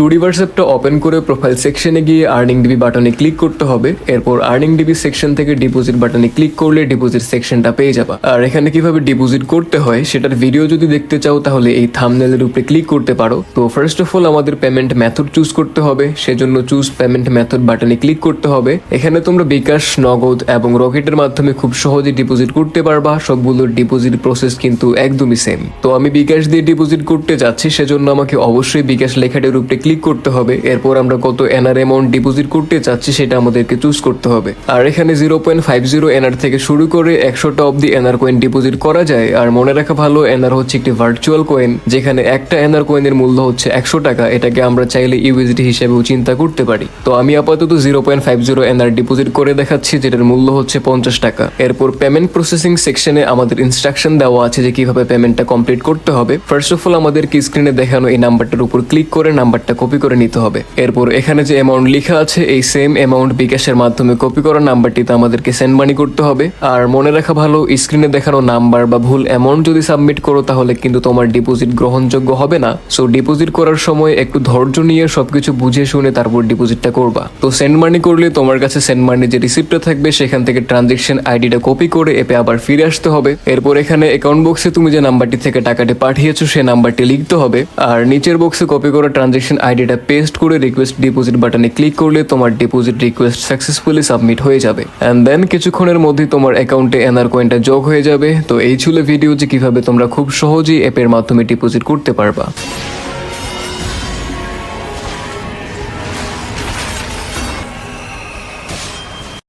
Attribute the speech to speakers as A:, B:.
A: টুডিভার্স অ্যাপটা ওপেন করে প্রোফাইল সেকশনে গিয়ে আর্নিং ডিবি বাটনে ক্লিক করতে হবে। এরপর আর্নিং ডিবি সেকশন থেকে ডিপোজিট বাটনে ক্লিক করলে ডিপোজিট সেকশনটা পেয়ে যাবা। আর এখানে কিভাবে ডিপোজিট করতে হয় সেটার ভিডিও যদি দেখতে চাও তাহলে এই থাম্বনেলের উপরে ক্লিক করতে পারো। তো ফার্স্ট অফ অল আমাদের পেমেন্ট মেথড চুজ করতে হবে, সেজন্য চুজ পেমেন্ট মেথড বাটনে ক্লিক করতে হবে। এখানে তোমরা বিকাশ, নগদ এবং রকেটের মাধ্যমে খুব সহজে ডিপোজিট করতে পারবা। সবগুলোর ডিপোজিট প্রসেস কিন্তু একদমই সেম। তো আমি বিকাশ দিয়ে ডিপোজিট করতে যাচ্ছি, সেজন্য আমাকে অবশ্যই বিকাশ লেখাটার উপরে ক্লিক করতে হবে। এরপর আমরা কত এনআর অ্যামাউন্ট ডিপোজিট করতে চাচ্ছি সেটা আমাদেরকে চুজ করতে হবে। আর এখানে 0.50 এনআর থেকে শুরু করে 100টা অব্দি এনআর কয়েন ডিপোজিট করা যায়। আর মনে রাখা ভালো, এনআর হচ্ছে একটি ভার্চুয়াল কয়েন, যেখানে একটা এনআর কয়েনের মূল্য হচ্ছে 100 টাকা। এটাকে আমরা চাইলে ইউএসডি হিসেবেও চিন্তা করতে পারি। তো আমি আপাতত 0.50 এনআর ডিপোজিট করে দেখাচ্ছি, যেটার মূল্য হচ্ছে 50 টাকা। এরপর পেমেন্ট প্রসেসিং সেকশনে আমাদের ইনস্ট্রাকশন দেওয়া আছে যে কিভাবে পেমেন্টটা কমপ্লিট করতে হবে। ফার্স্ট অফ অল আমাদেরকে স্ক্রিনে দেখানো এই নাম্বারটার উপর ক্লিক করে নাম্বারটা কপি করে নিতে হবে। এরপর এখানে যে অ্যামাউন্ট লেখা আছে এই সেম অ্যামাউন্ট বিকাশের মাধ্যমে কপি করা নাম্বারটিতে আমাদেরকে সেন্ড মানি করতে হবে। আর মনে রাখা ভালো, স্ক্রিনে দেখানো নাম্বার বা ভুল অ্যামাউন্ট যদি সাবমিট করো তাহলে কিন্তু তোমার ডিপোজিট গ্রহণযোগ্য হবে না। সো ডিপোজিট করার সময় একটু ধৈর্য নিয়ে সবকিছু বুঝে শুনে তারপর ডিপোজিটটা করবা। তো সেন্ড মানি করলে তোমার কাছে সেন্ড মানি যে রিসিপ্টটা থাকবে সেখান থেকে ট্রানজেকশন আইডিটা কপি করে অ্যাপে আবার ফিরে আসতে হবে। এরপর এখানে অ্যাকাউন্ট বক্সে তুমি যে নাম্বারটি থেকে টাকাটি পাঠিয়েছো সেই নাম্বারটি লিখতে হবে। আর নিচের বক্সে কপি করা ট্রানজেকশন আইডিটা পেস্ট করে রিকোয়েস্ট ডিপোজিট বাটনে ক্লিক করলে তোমার ডিপোজিট রিকোয়েস্ট সাকসেসফুলি সাবমিট হয়ে যাবে। এন্ড দেন কিছুক্ষণের মধ্যে তোমার অ্যাকাউন্টে এনআর কয়েনটা যোগ হয়ে যাবে। তো এই ছিল ভিডিও যে কিভাবে তোমরা খুব সহজেই অ্যাপের মাধ্যমে ডিপোজিট করতে পারবা।